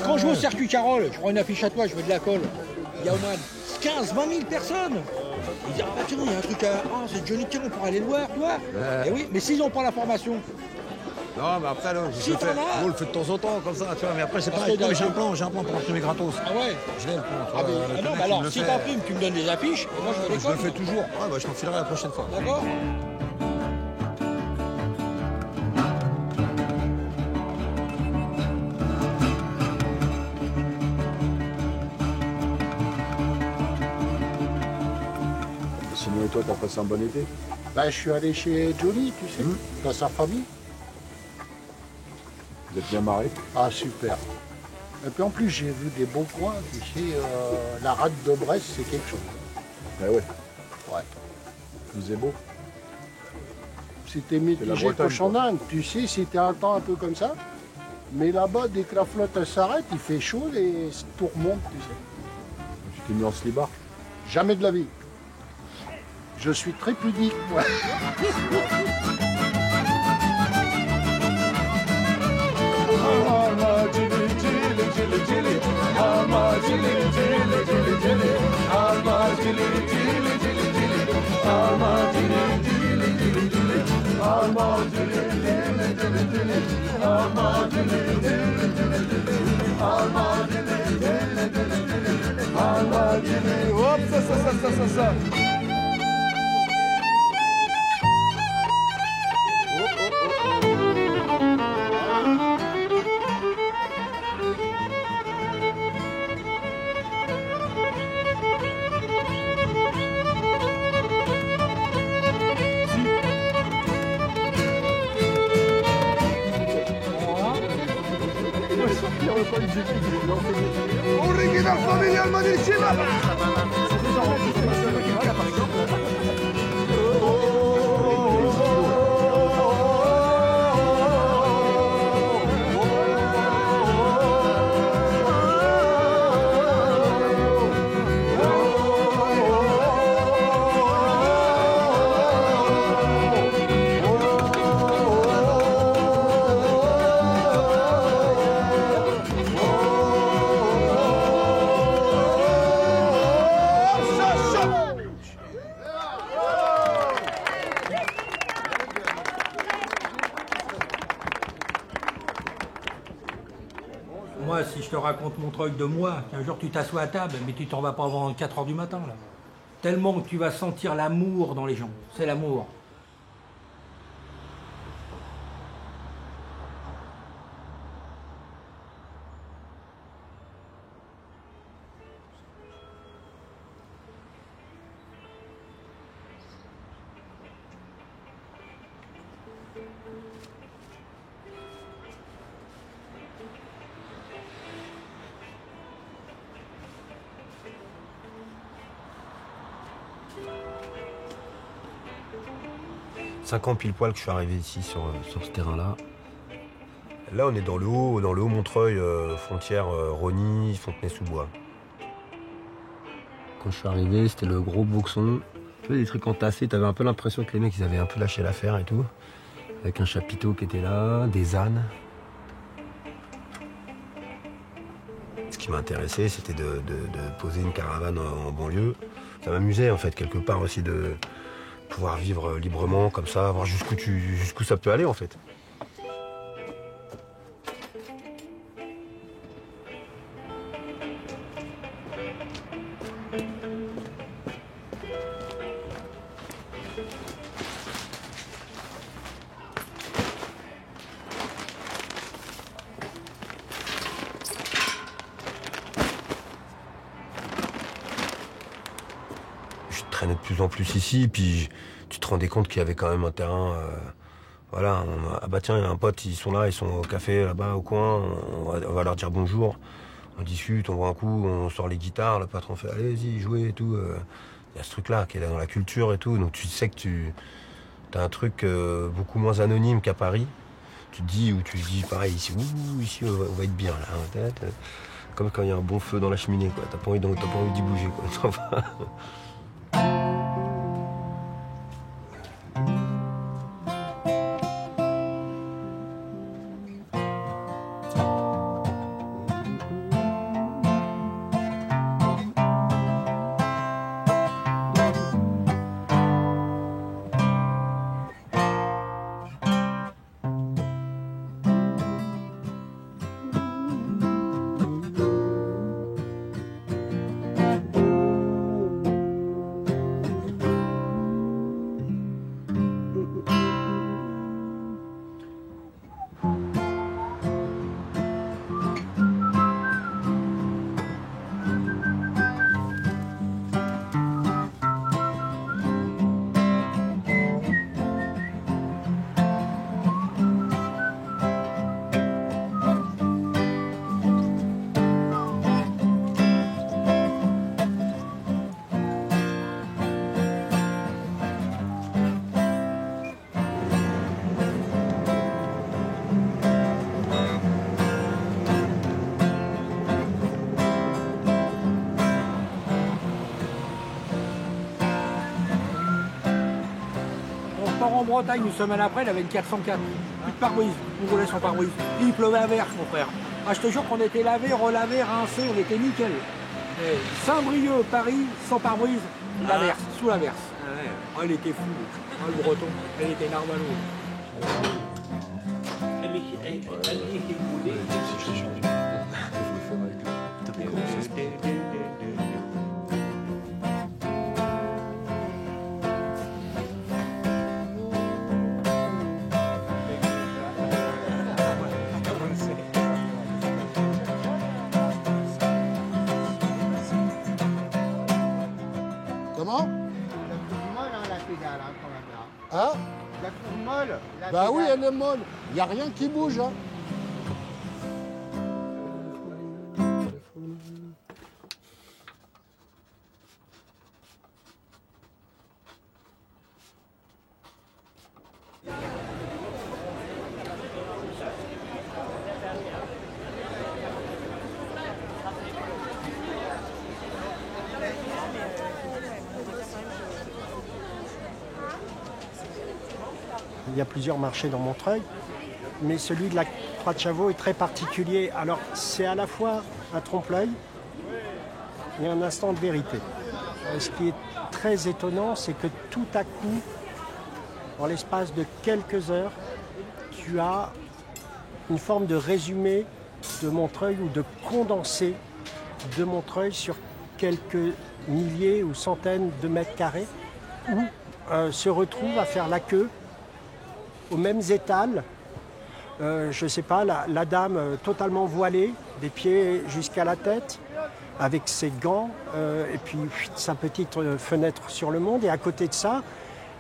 Quand je vais au circuit Carole, je prends une affiche à toi, je mets de la colle. Il y a au moins 15-20 000 personnes. Ils disent, ah bah tiens, il y a un truc à... Ah, c'est Johnny, tiens, on pourra aller le voir, tu vois. Et oui, mais s'ils n'ont pas la formation. Non, mais après, là, Si t'en as... on le fait de temps en temps, comme ça, tu vois. Mais après, c'est Parce pareil. que J'ai un plan pour imprimer gratos. Ah ouais. Je l'ai le plan, tu Ah, vois. mais, non, mais alors, si t'imprimes, tu me donnes des affiches, et moi je fais des Je le colles. fais toujours. Ouais, bah, je t'en filerai la prochaine fois. D'accord. Sinon, et toi, t'as passé un bon été? Bah, je suis allé chez Johnny, tu sais, dans sa famille. Vous êtes bien marré? Ah, super. Et puis en plus, j'ai vu des beaux coins, tu sais, la rade de Brest, c'est quelque chose. Ah ouais, Ouais. il faisait beau. C'était la mitigé Bretagne, cochon d'Inde. Tu sais, c'était un temps un peu comme ça. Mais là-bas, dès que la flotte elle s'arrête, il fait chaud et tout remonte, tu sais. Tu t'es mis en slibard? Jamais de la vie. Je suis très pudique, moi. Hop, ça. Original familial medicina. Moi, si je te raconte mon truc de moi, qu'un jour tu t'assois à table, mais tu t'en vas pas avant 4 h du matin, là. Tellement que tu vas sentir l'amour dans les gens. C'est l'amour. Cinq ans pile poil que je suis arrivé ici sur ce terrain-là. Là, on est dans le haut Montreuil, frontière Rosny, Fontenay-sous-Bois. Quand je suis arrivé, c'était le gros boxon. Tu vois, des trucs entassés, t'avais un peu l'impression que les mecs, ils avaient un peu lâché l'affaire et tout. Avec un chapiteau qui était là, des ânes. Ce qui m'intéressait, c'était de poser une caravane en banlieue. Ça m'amusait, en fait, quelque part aussi de pouvoir vivre librement, comme ça, voir jusqu'où ça peut aller, en fait. Je traînais de plus en plus ici, puis tu te rendais compte qu'il y avait quand même un terrain. Voilà, ah bah tiens, il y a un pote, ils sont là, ils sont au café là-bas au coin, on va leur dire bonjour, on discute, on voit un coup, on sort les guitares, le patron fait allez-y, jouez et tout. Il y a ce truc-là qui est là dans la culture et tout, donc tu sais que tu as un truc beaucoup moins anonyme qu'à Paris. Tu te dis pareil, ici on va être bien là. Comme quand il y a un bon feu dans la cheminée, quoi. T'as pas envie d'y bouger, quoi. part en Bretagne une semaine après, il avait une 404. Plus de pare-brise. On roulait sans pare-brise. Et il pleuvait à verse, mon frère. Ah, je te jure qu'on était lavé, relavé, rincé, on était nickel. Et Saint-Brieuc, Paris, sans pare-brise, la verse, sous la verse. Ah, il était fou. Ah, le breton, il était narvalo. Comment? Molle, hein, la pédale, hein, quand même, là. Hein? La cour molle, la Bah oui, pédale. elle est molle. Il n'y a rien qui bouge. Hein. Il y a plusieurs marchés dans Montreuil, mais celui de la Croix de Chavaux est très particulier. Alors, c'est à la fois un trompe-l'œil et un instant de vérité. Ce qui est très étonnant, c'est que tout à coup, dans l'espace de quelques heures, tu as une forme de résumé de Montreuil ou de condensé de Montreuil sur quelques milliers ou centaines de mètres carrés, où se retrouvent à faire la queue aux mêmes étals, je ne sais pas, la dame totalement voilée, des pieds jusqu'à la tête, avec ses gants, et puis sa petite fenêtre sur le monde. Et à côté de ça,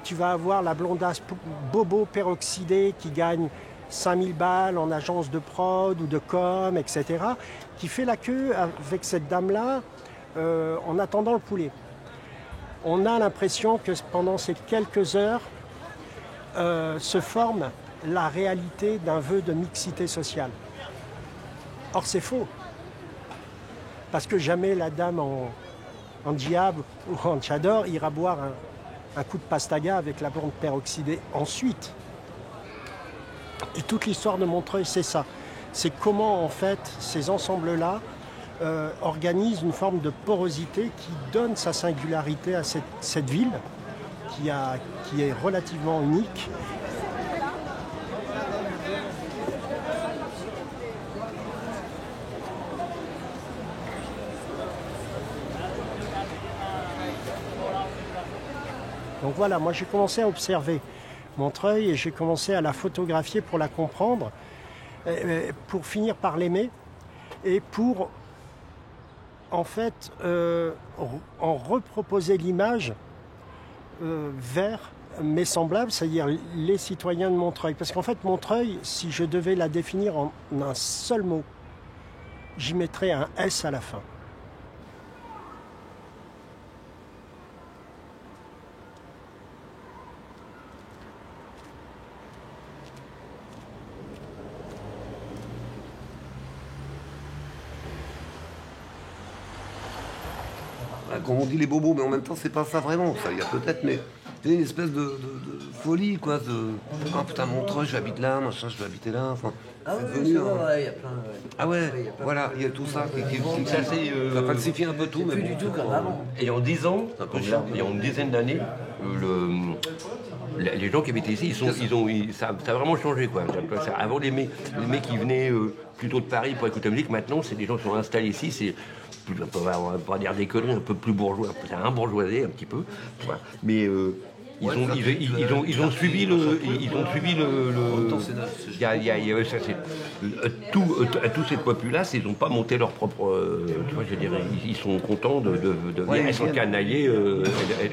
tu vas avoir la blondasse bobo peroxydée qui gagne 5000 balles en agence de prod ou de com, etc., qui fait la queue avec cette dame-là en attendant le poulet. On a l'impression que pendant ces quelques heures, se forme la réalité d'un vœu de mixité sociale. Or, c'est faux. Parce que jamais la dame en djihad ou en tchador ira boire un coup de pastaga avec la blonde peroxydée ensuite. Et toute l'histoire de Montreuil, c'est ça. C'est comment, en fait, ces ensembles-là organisent une forme de porosité qui donne sa singularité à cette ville, qui est relativement unique. Donc voilà, moi j'ai commencé à observer Montreuil et j'ai commencé à la photographier pour la comprendre, pour finir par l'aimer et pour en fait en reproposer l'image vers mes semblables, c'est-à-dire les citoyens de Montreuil. Parce qu'en fait, Montreuil, si je devais la définir en un seul mot, j'y mettrais un S à la fin. Comme on dit les bobos, mais en même temps, c'est pas ça vraiment. Ça, il y a peut-être, mais c'est une espèce de folie, quoi. Ah putain, Montreuil, j'habite là, machin, je vais habiter là. Enfin, Ah c'est oui, devenu, il y a plein. Ah ouais, voilà, il y a tout ça qui ça falsifie un peu tout, mais Plus bon. du tout comme avant. Et en 10 ans, Un peu cher. il y a une dizaine d'années, les gens qui habitaient ici, ça a vraiment changé, quoi. Avant, les mecs qui venaient plutôt de Paris pour écouter la musique, maintenant, c'est des gens qui sont installés ici, c'est on va pas dire des conneries, un peu plus bourgeois, c'est un bourgeoisé un petit peu, voilà. Mais ils ont suivi le. Tous ces populaces, ils n'ont pas monté leur propre. Tu vois, je dirais, ils sont contents de venir être encanaillés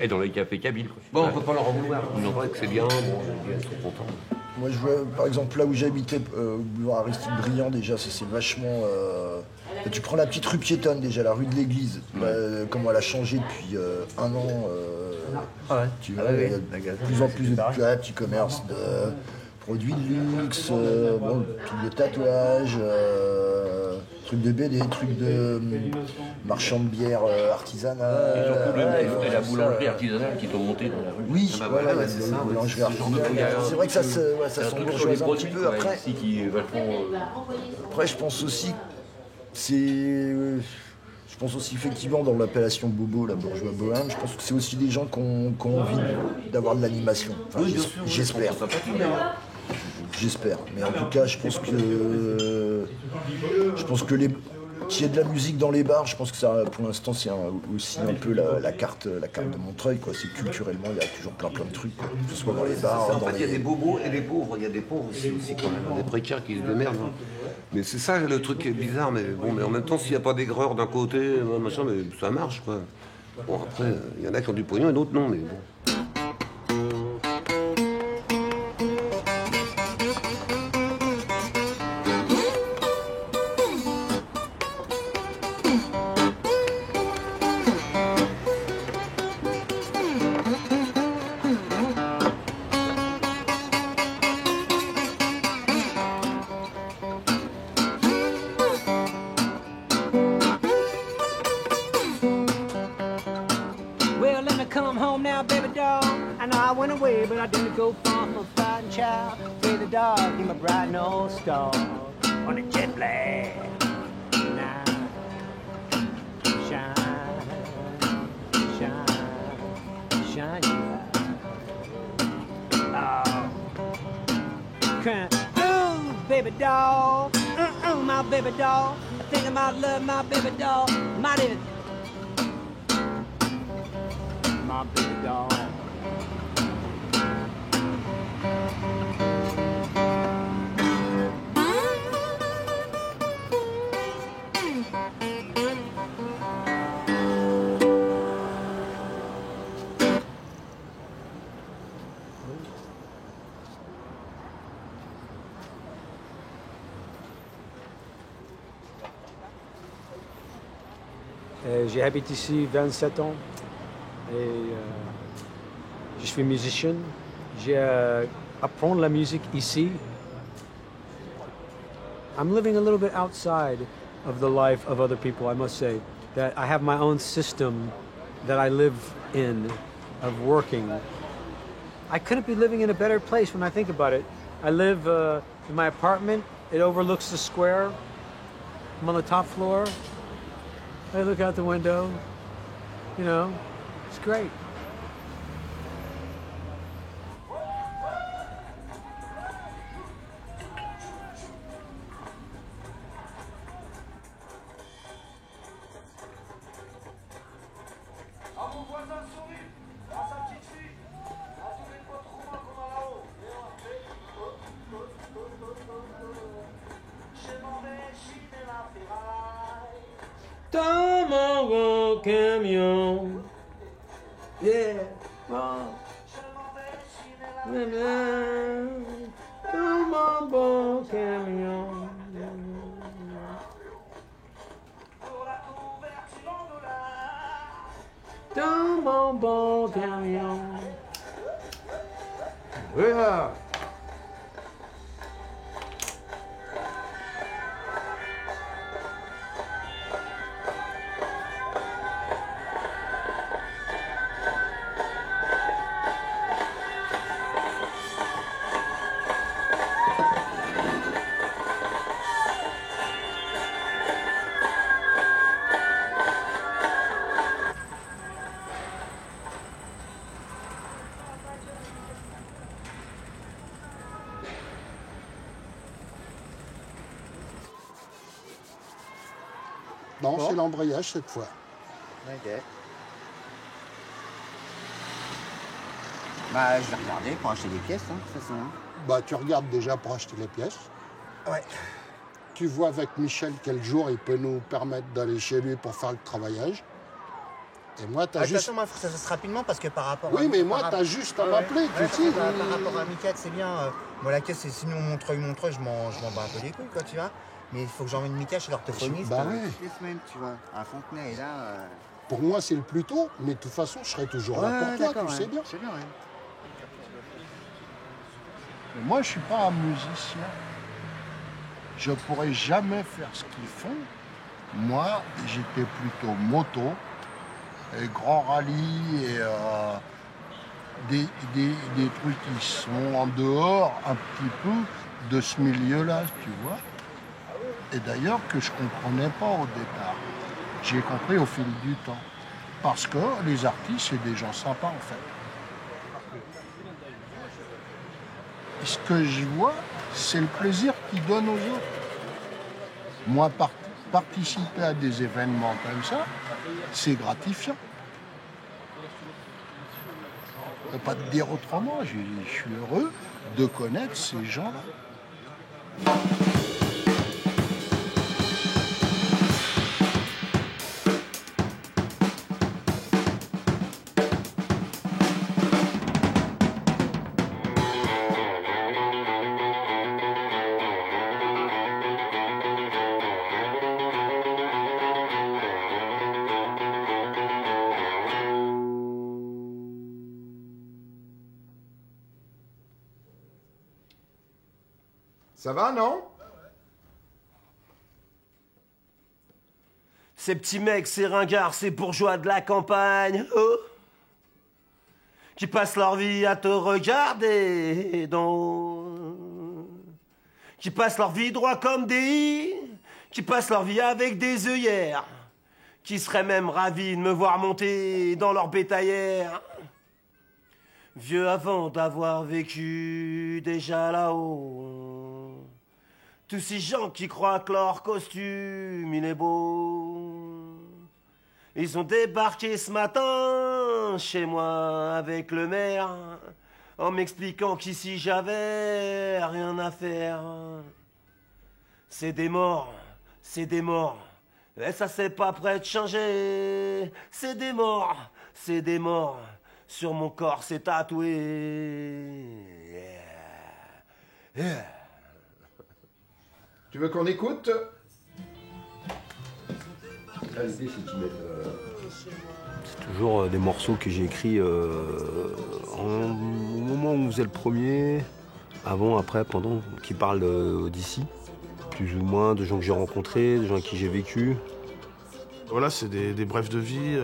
et dans les cafés kabyles. Bon, on peut pas leur en vouloir. On voit que c'est bien, bon, ils sont contents. Moi, je vois, par exemple, là où j'habitais, boulevard Aristide Briand, déjà, c'est vachement... tu prends la petite rue piétonne, déjà, la rue de l'église, comment elle a changé depuis un an. Tu vois, il y a de plus en plus de petits commerces de produits de luxe, bon, tout le tatouage, Trucs de BD, trucs de marchands de bière artisanale. Et surtout la ça, boulangerie artisanale qui t'ont monté dans la rue. Oui, Ah bah voilà, voilà, il y a c'est une ça, boulangerie ouais. artisanale. C'est vrai que ça C'est un truc sur les s'embourgeoise un petit produits, peu. quoi, Après, ici qui est vachement... après, je pense aussi, je pense aussi effectivement dans l'appellation bobo, la bourgeois bohème, je pense que c'est aussi des gens qui ont envie d'avoir de l'animation. Enfin, Oui, bien sûr, oui, j'espère. ça peut être une idée. J'espère. Mais en tout cas, je pense que qu'il y ait de la musique dans les bars, je pense que ça, pour l'instant, c'est aussi un peu la carte de Montreuil, quoi. C'est culturellement, il y a toujours plein de trucs, quoi. Que ce soit dans les bars, En dans fait, il y a les... des bobos et des pauvres. Il y a des pauvres aussi quand même, des précaires qui se démerdent. Hein. Mais c'est ça le truc qui est bizarre. Mais bon, mais en même temps, s'il n'y a pas d'aigreur d'un côté, machin, mais ça marche, quoi. Bon, après, il y en a qui ont du pognon et d'autres non, mais bon. Well, let me come home now, baby doll. I know I went away, but I didn't go far from a fighting child. Baby dog, you're my bright nose star on a jet black night. Shine, shine, shine your light. Oh, crying, ooh, baby doll, my baby doll. I think about love, my baby doll, mighty. My baby doll. J'ai habité ici 27 ans et je suis musicien. J'ai appris la musique ici. I'm living a little bit outside of the life of other people, I must say. That I have my own system that I live in of working. I couldn't be living in a better place when I think about it. I live in my apartment. It overlooks the square. I'm on the top floor. I look out the window. You know, it's great. Dans mon gros camion, yeah, bon. Dans mon bon camion. Dans mon bon camion. Yeah. Non, c'est l'embrayage cette fois. Ok. Bah, je vais regarder pour acheter des pièces, hein, de toute façon. Hein. Bah, tu regardes déjà pour acheter les pièces. Ouais. Tu vois avec Michel quel jour il peut nous permettre d'aller chez lui pour faire le travaillage. Et moi, tu as De toute juste... façon, moi, il faut que ça se fasse rapidement parce que par rapport Oui, à... mais moi, par tu as rap- juste à Ouais, m'appeler, ouais, tu sais. par rapport à Miquette, c'est bien. Moi, la caisse, c'est sinon Montreuil, je m'en bats un peu les couilles, quoi, tu vois. Mais il faut que j'emmène Miquette chez l'orthophoniste Bah ouais. toutes les semaines, tu vois, à Fontenay. Et là... Pour moi, c'est le plus tôt, mais de toute façon, je serai toujours là pour toi, d'accord, tu sais bien. C'est bien, ouais. Mais moi, je suis pas un musicien. Je pourrais jamais faire ce qu'ils font Moi, j'étais plutôt moto, et grand rallye et des trucs qui sont en dehors un petit peu de ce milieu-là, tu vois. Et d'ailleurs que je comprenais pas au départ. J'ai compris au fil du temps. Parce que les artistes, c'est des gens sympas en fait. Et ce que je vois, c'est le plaisir qu'ils donnent aux autres. Moi, participer à des événements comme ça, c'est gratifiant. Je ne peux pas te dire autrement, je suis heureux de connaître ces gens-là. Ça va, non? Ces petits mecs, ces ringards, ces bourgeois de la campagne, oh, qui passent leur vie à te regarder, qui passent leur vie droit comme des i, qui passent leur vie avec des œillères, qui seraient même ravis de me voir monter dans leur bétaillère. Vieux avant d'avoir vécu déjà là-haut. Tous ces gens qui croient que leur costume, il est beau. Ils ont débarqué ce matin chez moi avec le maire, en m'expliquant qu'ici j'avais rien à faire. C'est des morts, c'est des morts. Et ça c'est pas prêt de changer. C'est des morts, c'est des morts. Sur mon corps c'est tatoué. Yeah. Yeah. Tu veux qu'on écoute? C'est toujours des morceaux que j'ai écrits au moment où on faisait le premier, avant, après, pendant, qui parlent d'ici, plus ou moins de gens que j'ai rencontrés, de gens avec qui j'ai vécu. Voilà, c'est des brefs de vie.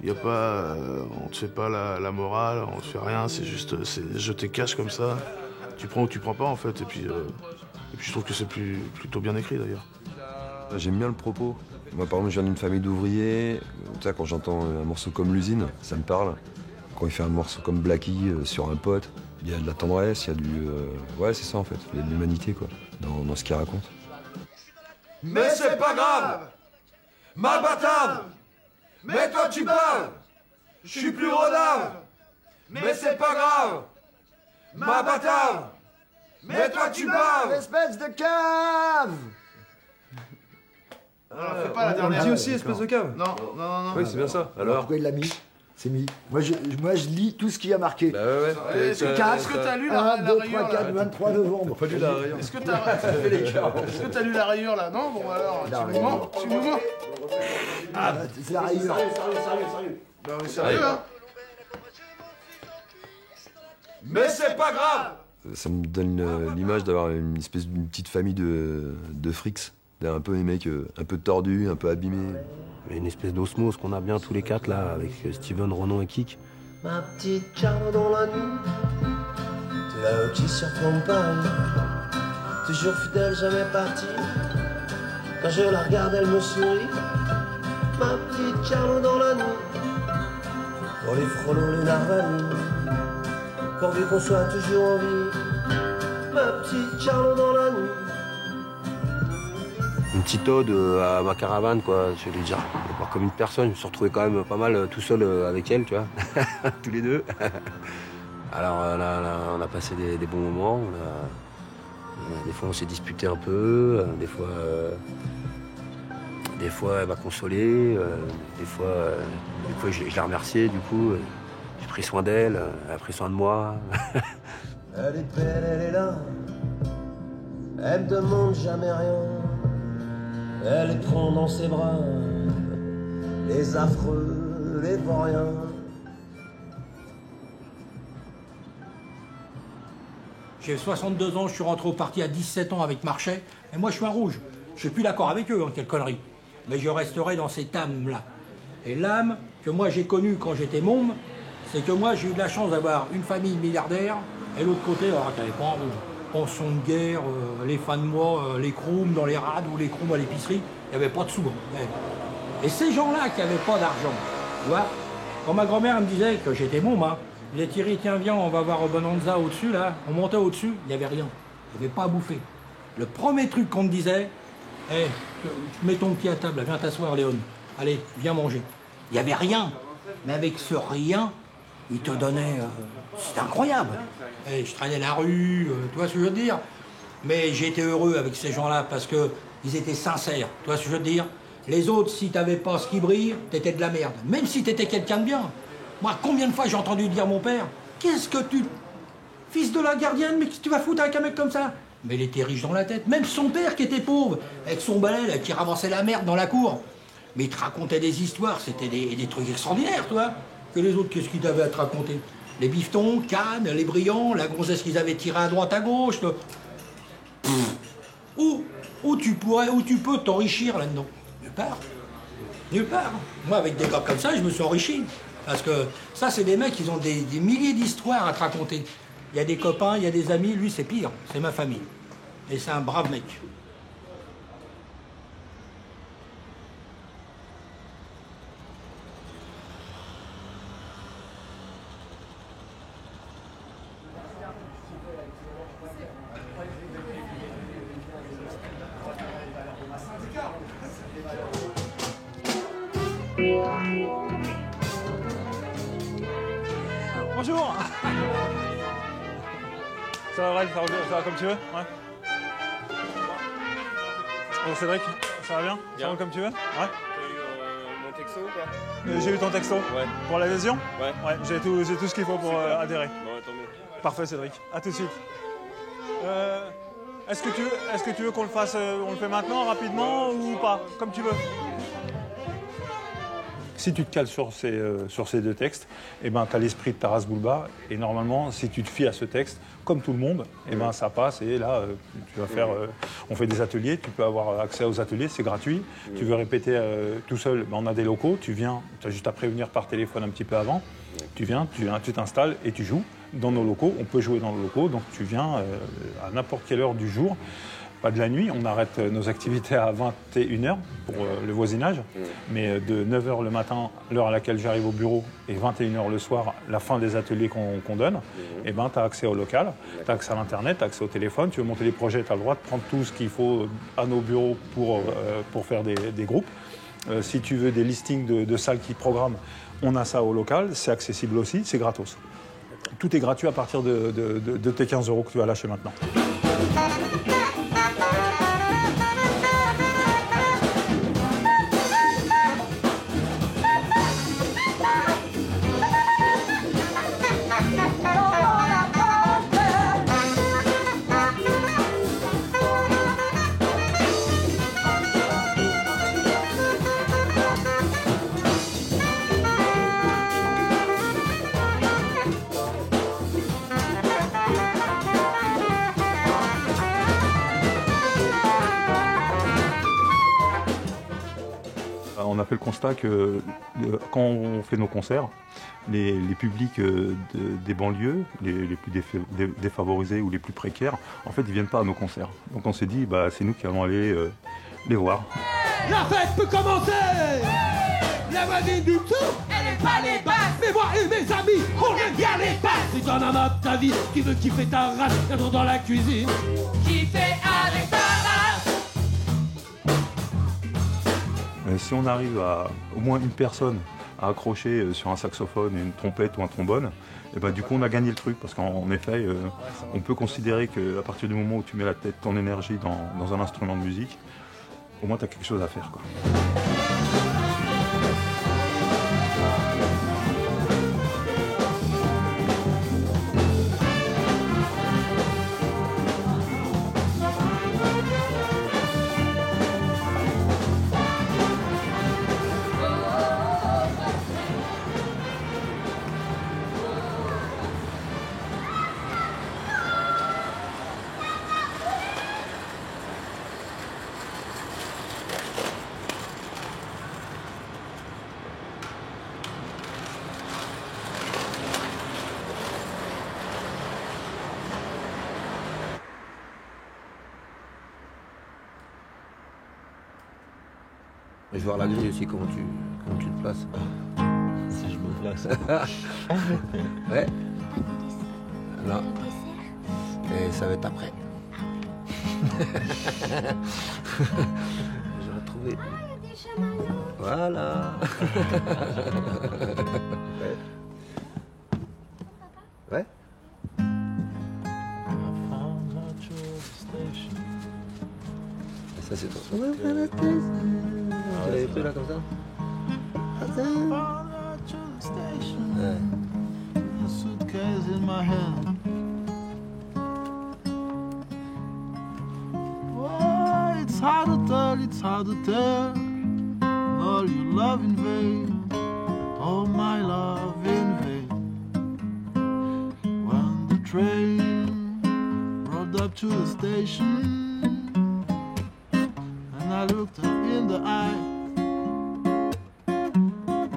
Y a pas, on te fait pas la morale, on te fait rien, c'est juste jeter cash comme ça. Tu prends ou tu prends pas en fait, et puis je trouve que c'est plutôt bien écrit d'ailleurs. J'aime bien le propos. Moi par exemple je viens d'une famille d'ouvriers, quand j'entends un morceau comme L'usine, ça me parle. Quand il fait un morceau comme Blackie sur un pote, il y a de la tendresse, il y a du... Ouais c'est ça en fait, il y a de l'humanité quoi, dans ce qu'il raconte. Mais c'est pas grave, ma batave. Mais toi tu parles, je suis plus rodave. Mais c'est pas grave, ma batave. Mais toi tu parles, espèce de cave. Fais pas la dernière. On dit aussi espèce de cave. Non. Oui c'est bien ça. Alors pourquoi il l'a mis? C'est mis. Moi je lis tout ce qu'il y a marqué. Bah ouais. Est-ce que t'as lu la 1, 2, 3, rayure 4, là? 23 novembre. Pas lu la rayure. Est-ce que t'as lu la rayure là? Non, bon alors, tu nous mens. Ah, c'est la rayure. Sérieux. Bah oui, sérieux hein. mais c'est pas grave. Ça me donne l'image d'avoir une espèce d'une petite famille de frics. Un peu les mecs un peu tordus, un peu abîmés. Il y a une espèce d'osmose qu'on a bien tous les quatre là, avec Steven, Ronan et Kik. Ma petite Carlo dans la nuit, t'es là qui surprend Paris, toujours fidèle, jamais partie. Quand je la regarde, elle me sourit. Ma petite Carlo dans la nuit, pour les frelons, les narvalis, pourvu qu'on soit toujours en vie. Ma petite Carlo dans la nuit. Une petite ode à ma caravane, quoi. Je vais lui dire, pas comme une personne. Je me suis retrouvé quand même pas mal tout seul avec elle, tu vois. Tous les deux. Alors là, on a passé des bons moments. Des fois, on s'est disputé un peu. Des fois, elle m'a consolé. Des fois, je l'ai remerciée, du coup. J'ai pris soin d'elle. Elle a pris soin de moi. Elle est belle, elle est là. Elle me demande jamais rien. Elle prend dans ses bras les affreux, les vauriens. J'ai 62 ans, je suis rentré au parti à 17 ans avec Marchais, et moi je suis un rouge. Je suis plus d'accord avec eux, hein, quelle connerie. mais je resterai dans cette âme-là. Et l'âme que moi j'ai connue quand j'étais môme, c'est que moi j'ai eu de la chance d'avoir une famille milliardaire, et l'autre côté, alors tu n'avais pas pension de guerre, les fins de mois, les crooms dans les rades ou les crooms à l'épicerie, il n'y avait pas de sous. Et ces gens-là qui n'avaient pas d'argent, tu vois, quand ma grand-mère me disait que j'étais môme, hein, elle disait Thierry, tiens, viens, on va voir au Bonanza au-dessus, là. On montait au-dessus, il n'y avait rien. Il n'y avait pas à bouffer. Le premier truc qu'on me disait, hey, mets ton pied à table, là, viens t'asseoir, Léon. Allez, viens manger. Il n'y avait rien. Mais avec ce rien, ils te donnaient... c'était incroyable. Hey, je traînais la rue, tu vois ce que je veux dire. Mais j'ai été heureux avec ces gens-là parce qu'ils étaient sincères, tu vois ce que je veux dire. Les autres, si t'avais pas ce qui brille, t'étais de la merde. Même si t'étais quelqu'un de bien. Moi, combien de fois j'ai entendu dire mon père, qu'est-ce que tu... Fils de la gardienne, mais qu'est-ce que tu vas foutre avec un mec comme ça? Mais il était riche dans la tête. Même son père qui était pauvre, avec son balai, là, qui ramassait la merde dans la cour. Mais il te racontait des histoires, c'était des trucs extraordinaires, toi. Que les autres, qu'est-ce qu'ils avaient à te raconter? Les bifetons, Cannes, les brillants, la gonzesse qu'ils avaient tirée à droite, à gauche. Où tu peux t'enrichir là-dedans? Nulle part. Nulle part. Moi, avec des gars comme ça, je me suis enrichi. Parce que ça, c'est des mecs, ils ont des milliers d'histoires à te raconter. Il y a des copains, il y a des amis, lui, c'est pire. C'est ma famille. Et c'est un brave mec. Bonjour. Ça va, Brel, ça va comme tu veux? Ouais. Bonjour Cédric, ça va bien? Ça va comme tu veux? Ouais. T'as eu mon texto ou pas? J'ai eu ton texto? Ouais. Pour l'adhésion? Ouais. Ouais, j'ai tout ce qu'il faut pour adhérer. Bon, tant mieux. Parfait Cédric, à tout de suite. Est-ce que tu veux qu'on le fasse, on le fait maintenant, rapidement ou pas? Comme tu veux. Si tu te cales sur ces deux textes, eh ben, tu as l'esprit de Taras Bulba. Et normalement, si tu te fies à ce texte, comme tout le monde, eh ben, ça passe. Et là, tu vas faire, on fait des ateliers. Tu peux avoir accès aux ateliers, c'est gratuit. Tu veux répéter tout seul, ben, on a des locaux. Tu viens, tu as juste à prévenir par téléphone un petit peu avant. Tu viens, tu t'installes et tu joues dans nos locaux. On peut jouer dans nos locaux. Donc tu viens à n'importe quelle heure du jour. Pas de la nuit, on arrête nos activités à 21h pour le voisinage, mais de 9h le matin, l'heure à laquelle j'arrive au bureau, et 21h le soir, la fin des ateliers qu'on donne, et ben, tu as accès au local, tu as accès à l'internet, tu as accès au téléphone, tu veux monter les projets, tu as le droit de prendre tout ce qu'il faut à nos bureaux pour faire des groupes. Si tu veux des listings de salles qui programment, on a ça au local, c'est accessible aussi, c'est gratos. Tout est gratuit à partir de tes 15 € que tu vas lâcher maintenant. On a fait le constat que quand on fait nos concerts, les publics des banlieues, les plus défavorisés ou les plus précaires, en fait, ils ne viennent pas à nos concerts. Donc on s'est dit, bah, c'est nous qui allons aller les voir. La fête peut commencer. La voisine du dessous, elle est pas les basses. Mais moi et mes amis, on aime bien les basses. Si t'en as marre de ta vie, qui veut kiffer ta race, viens dans la cuisine. Kiffer avec ta race. Si on arrive à au moins une personne à accrocher sur un saxophone, une trompette ou un trombone, et ben, du coup on a gagné le truc, parce qu'en effet, on peut considérer qu'à partir du moment où tu mets la tête, ton énergie dans un instrument de musique, au moins tu as quelque chose à faire, quoi. Je vais voir la grille aussi, comment tu te places. Si je me place. Ouais. Là. Et ça va être après. J'ai retrouvé. Voilà. Ouais. Ouais. Et ça c'est toi. Tu l'avais pris là comme ça? Ouais. It's hard to tell all your love in vain, all my love in vain. When the train rolled up to the station, and I looked her in the eye.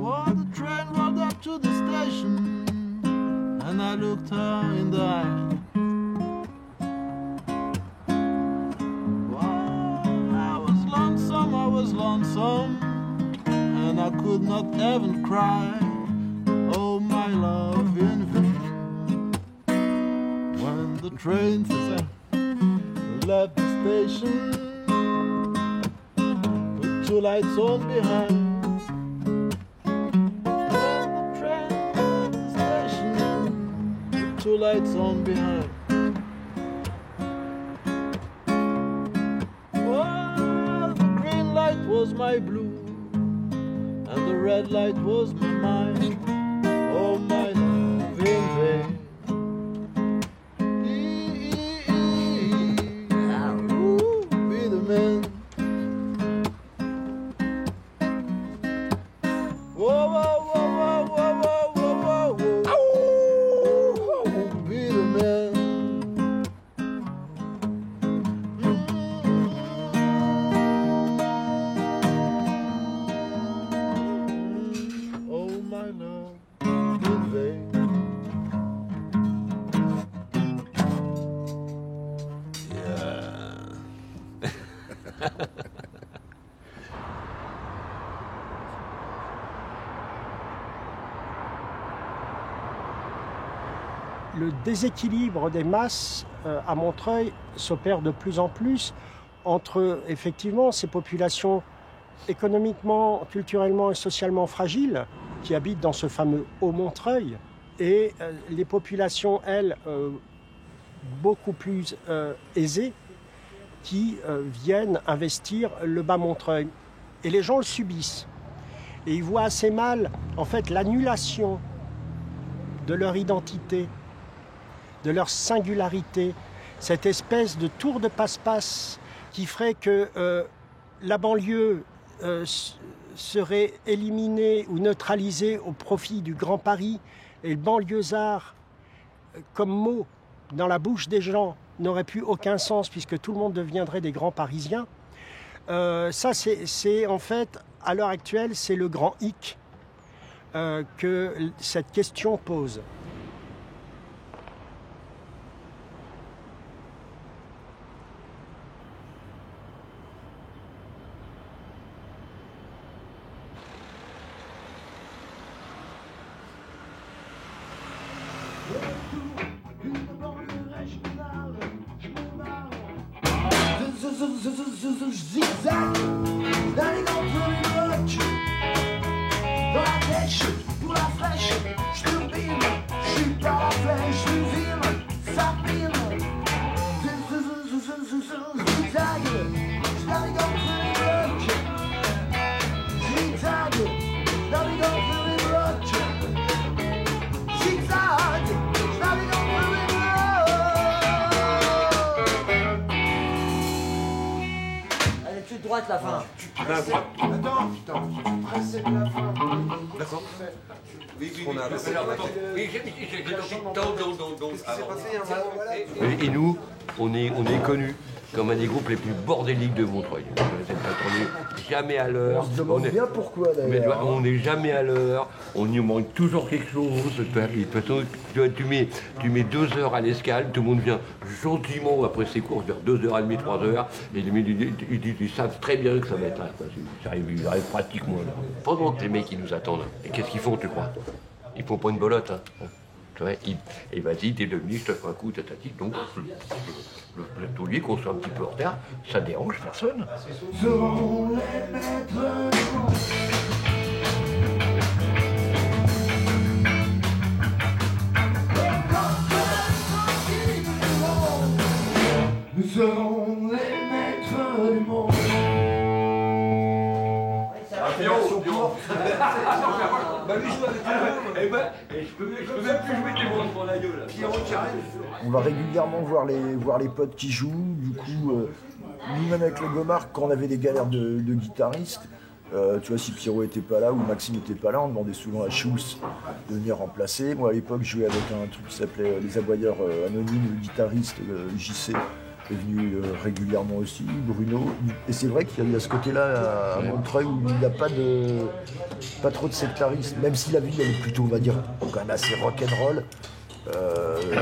Oh, the train rolled up to the station, and I looked her in the eye. I was lonesome, and I could not even cry. Oh, my love in vain. When the train left the station, with two lights on behind. When the train left the station, with two lights on behind. Was my blue, and the red light was my mind. Oh, my love in vain. Be the man. Whoa, whoa, whoa, whoa, whoa, whoa, whoa, whoa. Be the man. Le déséquilibre des masses à Montreuil s'opère de plus en plus entre effectivement ces populations économiquement, culturellement et socialement fragiles qui habitent dans ce fameux Haut-Montreuil et les populations, elles, beaucoup plus aisées qui viennent investir le Bas-Montreuil. Et les gens le subissent. Et ils voient assez mal, en fait, l'annulation de leur identité, de leur singularité, cette espèce de tour de passe-passe qui ferait que la banlieue serait éliminée ou neutralisée au profit du Grand Paris et le banlieusard, comme mot dans la bouche des gens, n'aurait plus aucun sens puisque tout le monde deviendrait des grands Parisiens. Ça, c'est en fait, à l'heure actuelle, c'est le grand hic que cette question pose. Zigzag, d'aller entre les blocs. Dans la dèche, pour la flèche, je turbine, je suis pas la flèche, l'usine, ça pine. Zigzag, d'aller entre les blocs. Zigzag, d'aller entre les blocs. Zigzag, d'aller entre les blocs. Droite la fin. Attends, tu pressais de la fin. D'accord. Oui, on a Et nous, on est connu comme un des groupes les plus bordéliques de Montreuil. On n'est jamais à l'heure. On se demande bien pourquoi d'ailleurs. On n'est jamais à l'heure, on y manque toujours quelque chose. De toute façon, tu mets 2 heures à l'escale, tout le monde vient gentiment après ses courses vers 2h30, 3h, et ils savent très bien que ça va être là. Ça arrive pratiquement là. Pendant que les mecs ils nous attendent, et qu'est-ce qu'ils font, tu crois? Ils font pas une belote, hein. Et vas-y, t'es devenu, je te fais un coup, tatati. Donc, le taulier qu'on soit un petit peu en retard, ça dérange personne. Seront les maîtres du monde. Nous serons les maîtres du monde. On va régulièrement voir les potes qui jouent. Du coup, nous-mêmes avec le Gomard, quand on avait des galères de guitaristes, tu vois, si Pierrot était pas là ou Maxime était pas là, on demandait souvent à Schulz de venir remplacer. Moi, à l'époque, je jouais avec un truc qui s'appelait Les Aboyeurs Anonymes. Le guitariste JC est venu régulièrement aussi, Bruno. Et c'est vrai qu'il y a ce côté-là à Montreuil où il n'y a pas trop de sectarisme, même si la ville elle est plutôt, on va dire, quand même assez rock'n'roll.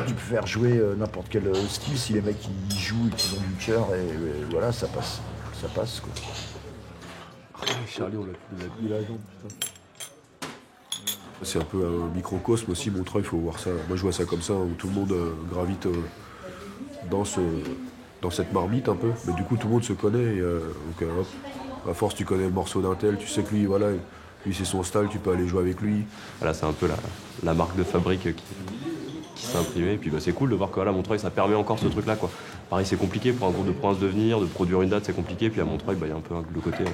Tu peux faire jouer n'importe quel style si les mecs ils jouent et qu'ils ont du cœur et voilà, ça passe quoi. Charlie, on l'a mis la jambe, putain. C'est un peu un microcosme aussi, Montreuil, il faut voir ça. Moi je vois ça comme ça, où tout le monde gravite dans cette marmite un peu, mais du coup tout le monde se connaît, donc hop, à force tu connais le morceau d'un tel, tu sais que lui, voilà, lui c'est son style, tu peux aller jouer avec lui. Voilà, c'est un peu la marque de fabrique qui s'est imprimée, et puis bah, c'est cool de voir que là, Montreuil, ça permet encore ce truc-là, quoi. Pareil, c'est compliqué pour un groupe de province de venir, de produire une date, c'est compliqué, puis à Montreuil, bah, y a un peu le côté,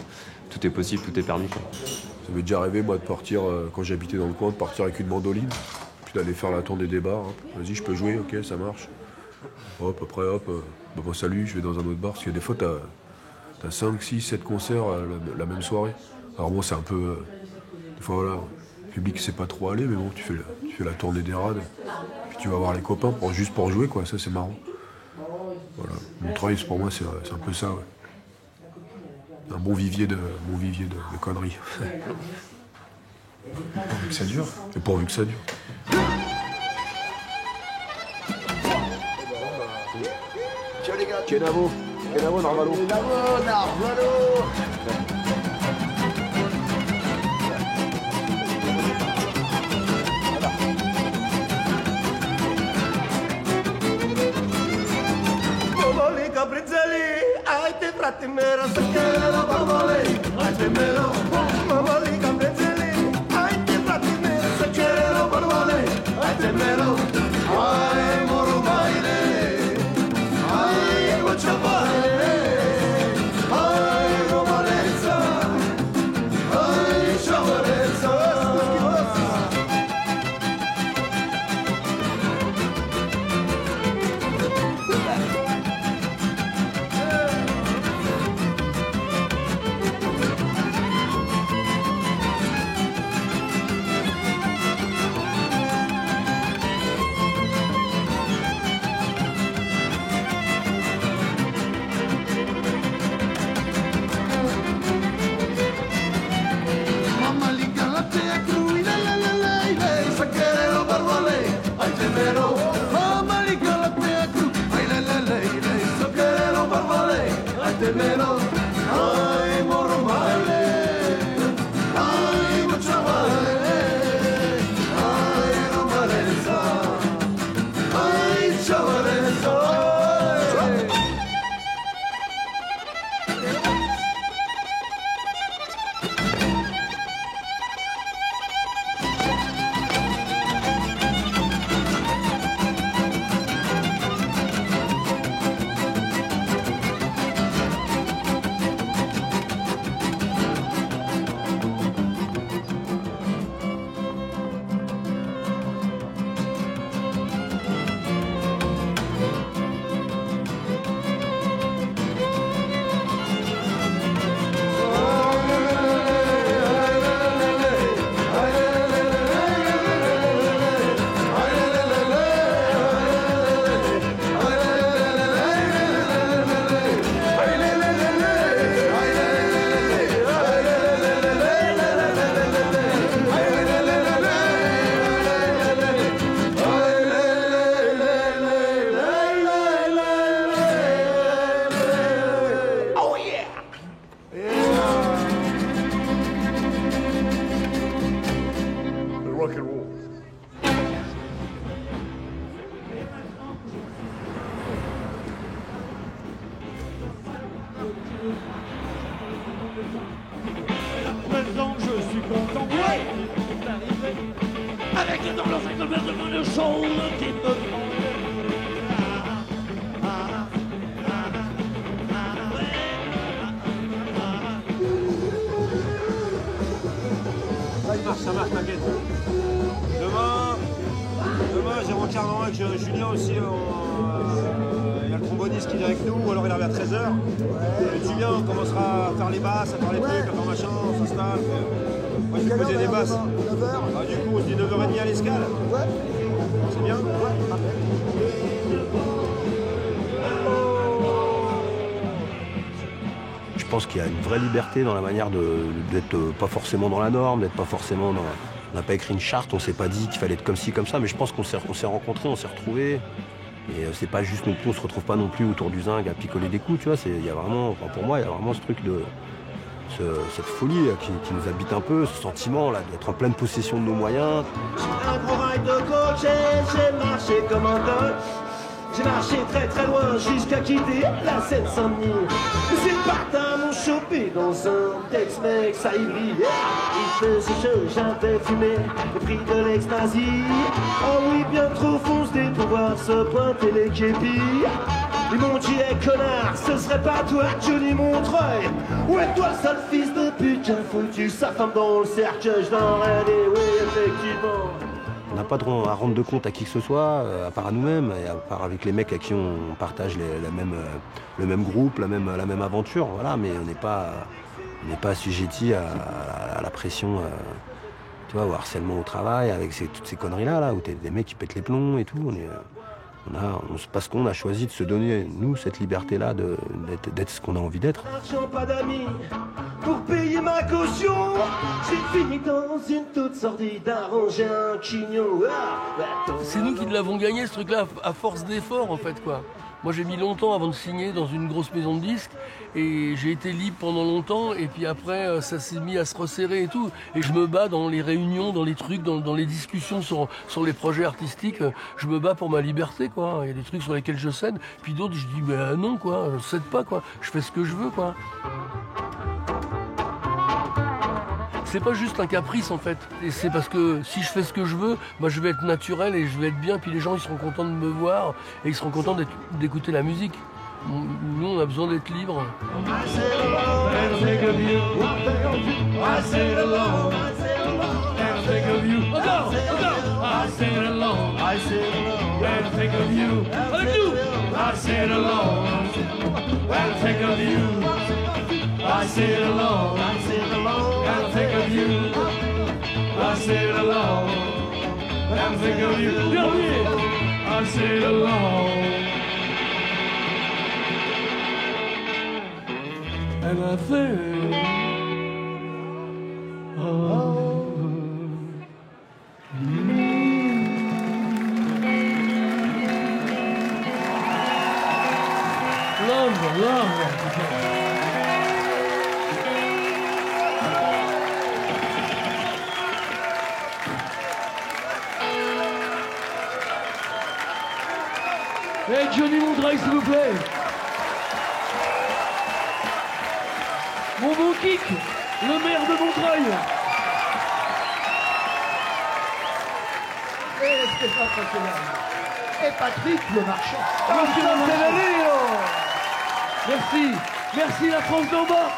tout est possible, tout est permis, quoi. Ça m'est déjà arrivé, moi, de partir, quand j'habitais dans le coin, de partir avec une mandoline, puis d'aller faire la tournée des bars, hein. Vas-y, je peux jouer, ok, ça marche. Hop, après, hop, bon, salut, je vais dans un autre bar, parce que des fois, t'as 5, 6, 7 concerts la même soirée. Alors bon, c'est un peu... des fois, voilà, le public sait pas trop aller, mais bon, tu fais la tournée des rades, puis tu vas voir les copains juste pour jouer, quoi, ça c'est marrant. Voilà, Montreuil, pour moi, c'est un peu ça, ouais. Un bon vivier de conneries. Pourvu que ça dure. Et pourvu que ça dure. Ciao les gars. Kenavo, Narvalo. Haide frate mero să chelo barbole, haide mero, mamali caprezeli, haide frate mero să chelo barbole, haide mero, hai moro baile, hai mucho baile, hai romaneza, hai chavareza. le jaune qui peut Ça marche, t'inquiète. Demain j'ai mon carnet avec Julien aussi. Il y a le tromboniste qui est avec nous, ou alors il arrive à 13h. Tu viens, on commencera à faire les basses, à faire les trucs, à faire machin, on s'installe. Moi je vais poser des basses. 9h. Du coup on se dit 9h30 à l'escale. Ouais. C'est bien. Je pense qu'il y a une vraie liberté dans la manière d'être pas forcément dans la norme, d'être pas forcément dans... On n'a pas écrit une charte, on s'est pas dit qu'il fallait être comme ci, comme ça, mais je pense qu'on s'est rencontrés, on s'est retrouvés. Et c'est pas juste non plus, on se retrouve pas non plus autour du zinc à picoler des coups, tu vois. Il y a vraiment, enfin pour moi, il y a vraiment ce truc de... cette folie qui nous habite un peu, ce sentiment là d'être en pleine possession de nos moyens. Un gros ride de coach et j'ai marché comme un gosse. J'ai marché très très loin jusqu'à quitter la Seine-Saint-Denis. Mais ces patins m'ont chopé dans un Tex-Mex à Ivry. Il faisait chaud, j'avais fumé le prix de l'ecstasy. Oh oui, bien trop foncé pour voir se pointer les képis. Ils m'ont dit, hey, connard, ce serait pas toi, Johnny Montreuil. Ouais, toi, sale fils de pute, qui a foutu sa femme dans le cercueil. Je l'aurais dit, oui, effectivement. On n'a pas à rendre de compte à qui que ce soit, à part à nous-mêmes, et à part avec les mecs à qui on partage le même groupe, la même aventure, voilà, mais on n'est pas assujetti à la pression, tu vois, au harcèlement au travail, avec toutes ces conneries-là, là, où t'as des mecs qui pètent les plombs et tout. Parce qu'on a choisi de se donner, nous, cette liberté-là d'être ce qu'on a envie d'être. Pas d'amis pour payer ma caution. J'ai fini dans une toute sordide arranger un quignon. C'est nous qui l'avons gagné ce truc-là à force d'efforts en fait quoi. Moi j'ai mis longtemps avant de signer dans une grosse maison de disques et j'ai été libre pendant longtemps et puis après ça s'est mis à se resserrer et tout. Et je me bats dans les réunions, dans les trucs, dans les discussions sur les projets artistiques. Je me bats pour ma liberté quoi. Il y a des trucs sur lesquels je cède, puis d'autres je dis mais non quoi, je cède pas quoi. Je fais ce que je veux quoi. C'est pas juste un caprice en fait, et c'est parce que si je fais ce que je veux, bah, je vais être naturel et je vais être bien, puis les gens ils seront contents de me voir et ils seront contents d'écouter la musique. Nous on a besoin d'être libres. I sit alone, and think of you. I sit alone, and think of you. I sit alone, and I think, oh, love. Hey Johnny Montreuil, s'il vous plaît. Mon bon Kik, le maire de Montreuil. Et Stéphane Pasquelin. Et Patrick le marchand. Monsieur Montellalé. Merci. Merci la France d'en bas.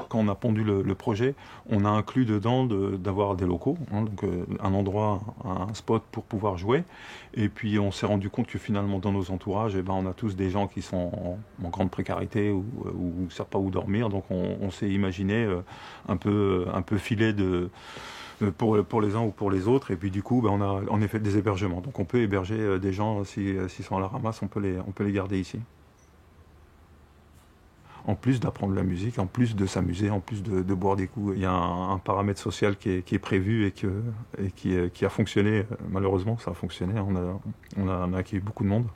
Quand on a pondu le projet, on a inclus dedans d'avoir des locaux, hein, donc un endroit, un spot pour pouvoir jouer. Et puis on s'est rendu compte que finalement dans nos entourages, on a tous des gens qui sont en grande précarité ou ne savent pas où dormir. Donc on s'est imaginé un peu filer pour les uns ou pour les autres. Et puis du coup, on a en effet des hébergements. Donc on peut héberger des gens, s'ils sont à la ramasse, on peut les garder ici. En plus d'apprendre la musique, en plus de s'amuser, en plus de boire des coups. Il y a un paramètre social qui est prévu et qui a fonctionné. Malheureusement, ça a fonctionné. On a accueilli beaucoup de monde.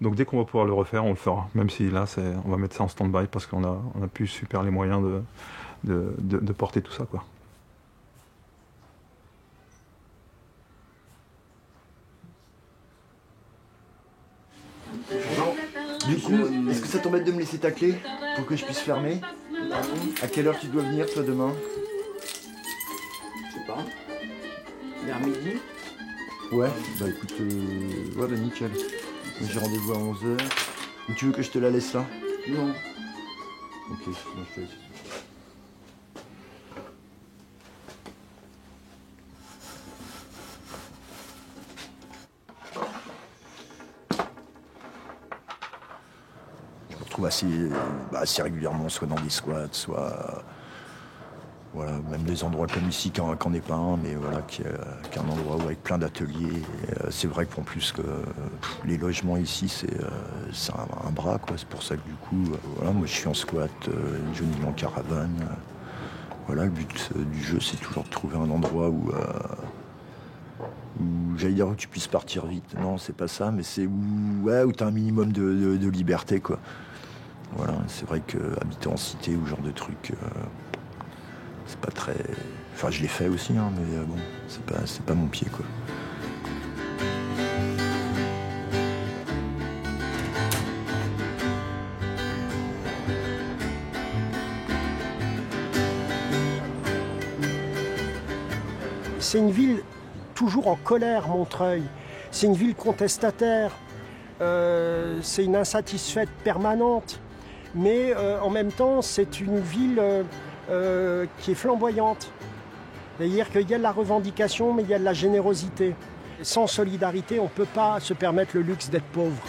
Donc dès qu'on va pouvoir le refaire, on le fera. Même si là, on va mettre ça en stand-by parce qu'on a plus super les moyens de porter tout ça, quoi. Du coup, est-ce que ça t'embête de me laisser ta clé pour que je puisse fermer? À quelle heure tu dois venir, toi, demain? Je sais pas. Vers midi? Ouais, bah écoute, ouais, bah nickel. J'ai rendez-vous à 11h. Ou tu veux que je te la laisse là? Non. Ok, sinon je te laisse. Je me retrouve assez régulièrement, soit dans des squats, soit... Voilà, même des endroits comme ici, qu'en est pas un, mais voilà, qui est un endroit où avec plein d'ateliers. C'est vrai qu'en plus que les logements ici, c'est un bras, quoi. C'est pour ça que du coup, voilà, moi je suis en squat, Johnny en caravane. Voilà, le but du jeu, c'est toujours de trouver un endroit où j'allais dire où tu puisses partir vite. Non, c'est pas ça, mais c'est où tu as un minimum de liberté, quoi. Voilà, c'est vrai que habiter en cité ou ce genre de truc. C'est pas très... Enfin, je l'ai fait aussi, hein, mais bon, c'est pas mon pied, quoi. C'est une ville toujours en colère, Montreuil. C'est une ville contestataire. C'est une insatisfaite permanente. Mais en même temps, c'est une ville... qui est flamboyante. C'est-à-dire qu'il y a de la revendication, mais il y a de la générosité. Sans solidarité, on ne peut pas se permettre le luxe d'être pauvre.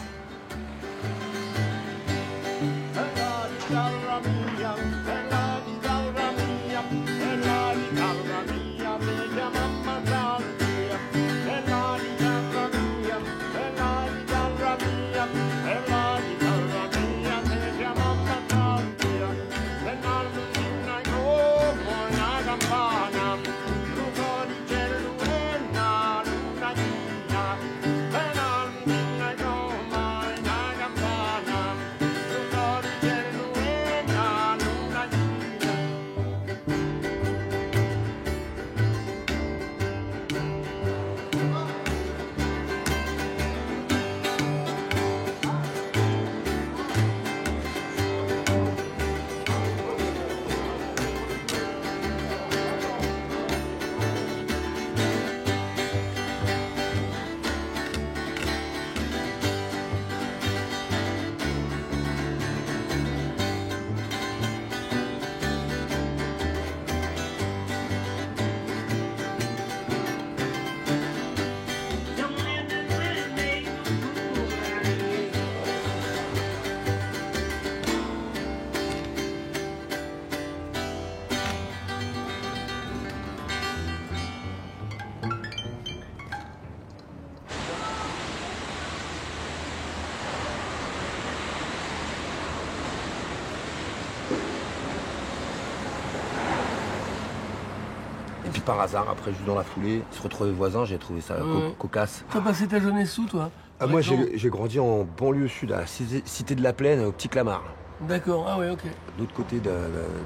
Et puis par hasard, après, juste dans la foulée, se retrouver voisin, j'ai trouvé ça cocasse. T'as passé ta jeunesse où, toi? Moi, j'ai grandi en banlieue sud, à la cité de la Plaine, au Petit Clamart. D'accord, ah ouais, ok. De l'autre côté,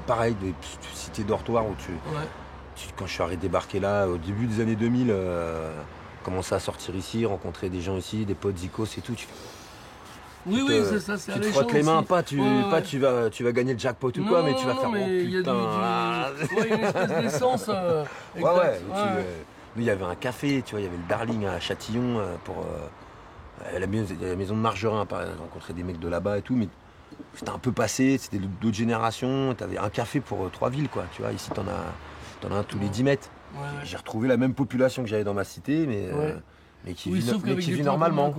pareil, des cités dortoirs où quand je suis arrivé débarquer là, au début des années 2000, commencer à sortir ici, rencontrer des gens ici, des potes zikos et tout. Oui, c'est ça, c'est tu te frottes les mains, pas tu vas gagner le jackpot ou quoi, mais tu vas faire mais il y a une espèce d'essence. Nous, il y avait un café, tu vois, il y avait le Darling à Châtillon pour la maison de Margerin, j'ai rencontré des mecs de là-bas et tout, mais c'était un peu passé, c'était d'autres générations, t'avais un café pour 3 villes, quoi, tu vois, ici t'en as un tous les 10 mètres. J'ai retrouvé la même population que j'avais dans ma cité, mais qui vit normalement.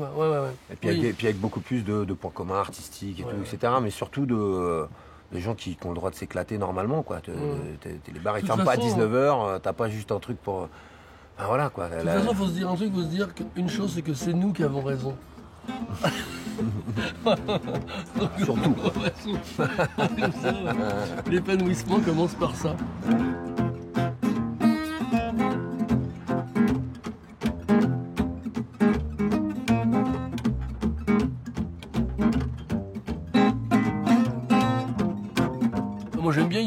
Et puis avec beaucoup plus de points communs artistiques et tout, etc. Mais surtout de gens qui ont le droit de s'éclater normalement, quoi. Les bars, ils ferment pas à 19h, t'as pas juste un truc pour... Enfin, voilà, quoi. De toute façon, faut se dire un truc, faut se dire qu'une chose, c'est que c'est nous qui avons raison. Surtout. L'épanouissement commence par ça.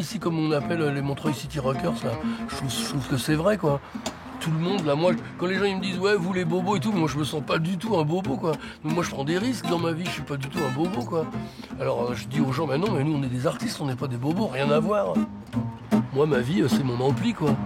ici, comme on appelle les Montreuil City Rockers, là, je trouve que c'est vrai, quoi. Tout le monde, là, moi, quand les gens ils me disent ouais, vous les bobos et tout, moi je me sens pas du tout un bobo, quoi. Donc, moi je prends des risques dans ma vie, je suis pas du tout un bobo, quoi. Alors je dis aux gens, mais non, mais nous on est des artistes, on n'est pas des bobos, rien à voir. Moi ma vie c'est mon ampli, quoi.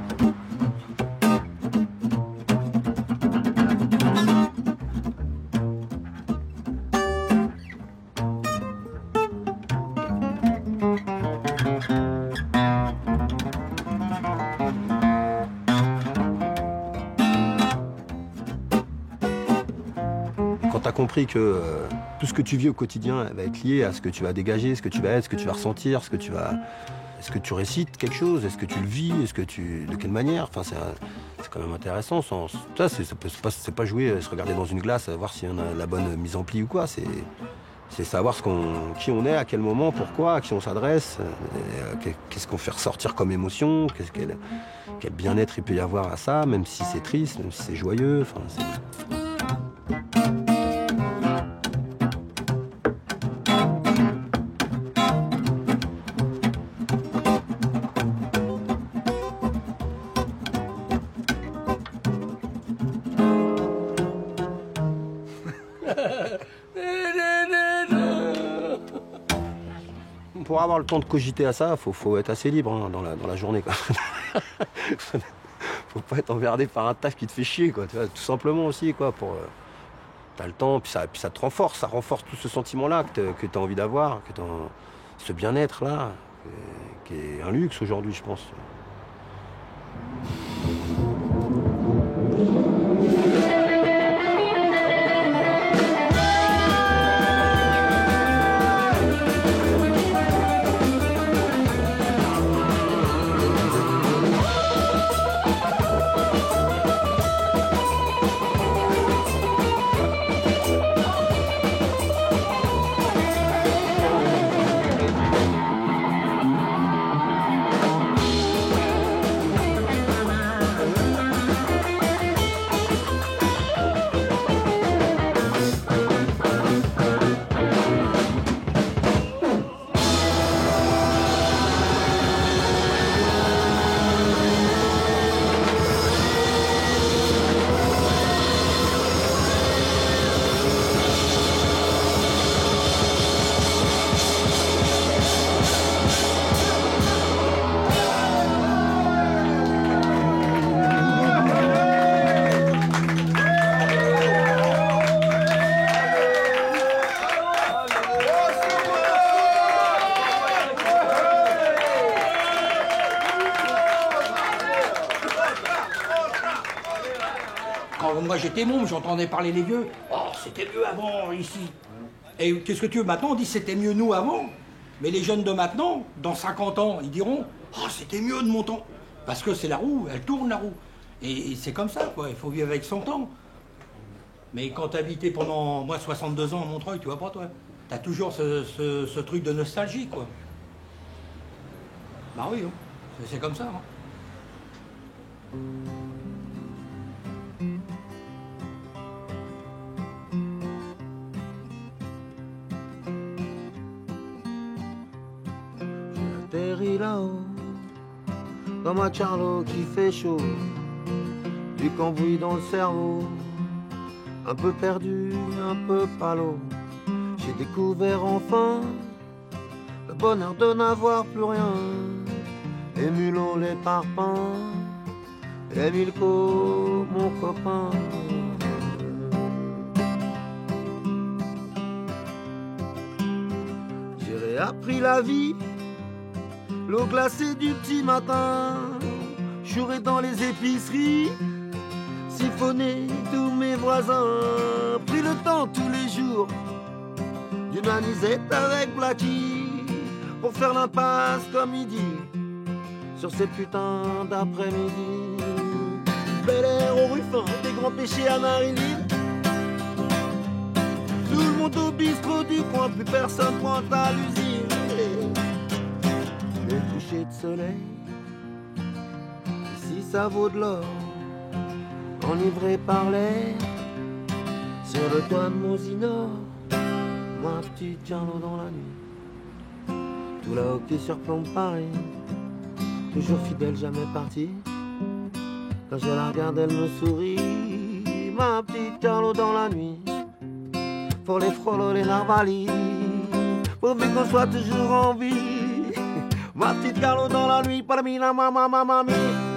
Quand tu as compris que tout ce que tu vis au quotidien va être lié à ce que tu vas dégager, ce que tu vas être, ce que tu vas ressentir, est-ce que tu récites quelque chose, est-ce que tu le vis, de quelle manière, enfin, c'est quand même intéressant. Ça, c'est pas jouer, se regarder dans une glace, voir si on a la bonne mise en pli ou quoi. C'est savoir qui on est, à quel moment, pourquoi, à qui on s'adresse, qu'est-ce qu'on fait ressortir comme émotion, quel bien-être il peut y avoir à ça, même si c'est triste, même si c'est joyeux. Enfin, Pour avoir le temps de cogiter à ça, faut être assez libre hein, dans la journée, quoi. Faut pas être emmerdé par un taf qui te fait chier, quoi. Tu vois, tout simplement aussi, quoi. T'as le temps, puis ça te renforce, ça renforce tout ce sentiment-là que t'as envie d'avoir, ce bien-être-là, qui est un luxe aujourd'hui, je pense. Quand moi j'étais môme, j'entendais parler les vieux. Oh, c'était mieux avant ici. Et qu'est-ce que tu veux maintenant? On dit c'était mieux nous avant. Mais les jeunes de maintenant, dans 50 ans, ils diront oh, c'était mieux de mon temps. Parce que c'est la roue, elle tourne la roue. Et c'est comme ça, quoi. Il faut vivre avec son temps. Mais quand t'as habité pendant, moi, 62 ans à Montreuil, tu vois pas, toi, t'as toujours ce truc de nostalgie, quoi. Bah oui, hein. C'est comme ça. Hein. Atterri là-haut, comme un Charlot qui fait chaud, du cambouis dans le cerveau, un peu perdu, un peu palo. J'ai découvert enfin le bonheur de n'avoir plus rien, émulant les parpaings, et Milko, mon copain. J'ai réappris la vie, l'eau glacée du petit matin, chouré dans les épiceries, siphonné tous mes voisins, pris le temps tous les jours d'une anisette avec Blackie pour faire l'impasse comme il dit sur ces putains d'après-midi. Bel Air au Ruffin, des grands péchés à Marilyn, tout le monde au bistrot du coin, plus personne pointe à l'usine. Les couchers de soleil, ici ça vaut de l'or, enivré par l'air, sur le toit de Mosinor, moi petit Charlot dans la nuit, tout là-haut qui surplombe Paris, toujours fidèle, jamais partie. Quand je la regarde, elle me sourit. Ma petite Carlo dans la nuit, pour les frollos, les narvalis, pourvu qu'on soit toujours en vie. Ma petite Carlo dans la nuit, para mí, la mamá, mamá, mía.